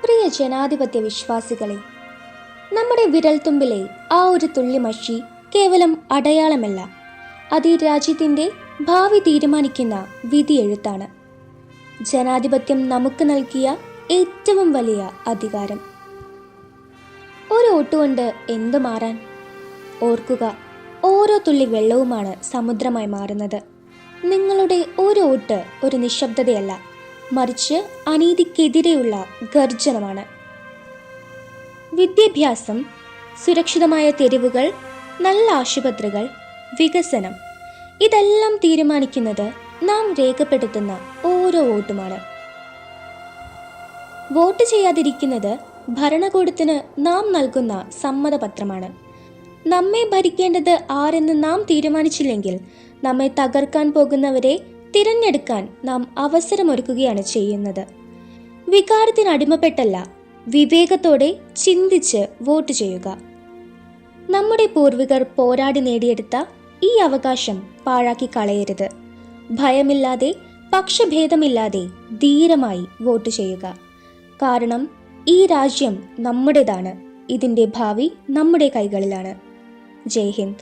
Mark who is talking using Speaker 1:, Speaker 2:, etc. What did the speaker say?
Speaker 1: പ്രിയ ജനാധിപത്യ വിശ്വാസികളെ, നമ്മുടെ വിരൽത്തുമ്പിലെ ആ ഒരു തുള്ളി മഷി കേവലം അടയാളമല്ല, അത് ഈ രാജ്യത്തിൻ്റെ ഭാവി തീരുമാനിക്കുന്ന വിധിയെഴുത്താണ്. ജനാധിപത്യം നമുക്ക് നൽകിയ ഏറ്റവും വലിയ അധികാരം. ഒരു വോട്ടുകൊണ്ട് എന്തു മാറാൻ? ഓർക്കുക, ഓരോ തുള്ളി വെള്ളവുമാണ് സമുദ്രമായി മാറുന്നത്. നിങ്ങളുടെ ഒരു വോട്ട് ഒരു നിശബ്ദതയല്ല, മറിച്ച് അനീതിക്കെതിരെയുള്ള ഗർജനമാണ്. വിദ്യാഭ്യാസം, സുരക്ഷിതമായ തെരുവുകൾ, നല്ല ആശുപത്രികൾ, വികസനം, ഇതെല്ലാം തീരുമാനിക്കുന്നത് നാം രേഖപ്പെടുത്തുന്ന ഓരോ വോട്ടുമാണ്. വോട്ട് ചെയ്യാതിരിക്കുന്നത് ഭരണകൂടത്തിന് നാം നൽകുന്ന സമ്മതപത്രമാണ്. നമ്മെ ഭരിക്കേണ്ടത് ആരെന്ന് നാം തീരുമാനിച്ചില്ലെങ്കിൽ നമ്മെ തകർക്കാൻ പോകുന്നവരെ തിരഞ്ഞെടുക്കാൻ നാം അവസരമൊരുക്കുകയാണ് ചെയ്യുന്നത്. വികാരത്തിന് അടിമപ്പെട്ടല്ല, വിവേകത്തോടെ ചിന്തിച്ച് വോട്ട് ചെയ്യുക. നമ്മുടെ പൂർവികർ പോരാടി നേടിയെടുത്ത ഈ അവകാശം പാഴാക്കി കളയരുത്. ഭയമില്ലാതെ, പക്ഷഭേദമില്ലാതെ ധീരമായി വോട്ട് ചെയ്യുക. കാരണം ഈ രാജ്യം നമ്മുടേതാണ്. ഇതിൻ്റെ ഭാവി നമ്മുടെ കൈകളിലാണ്. ജയ് ഹിന്ദ്.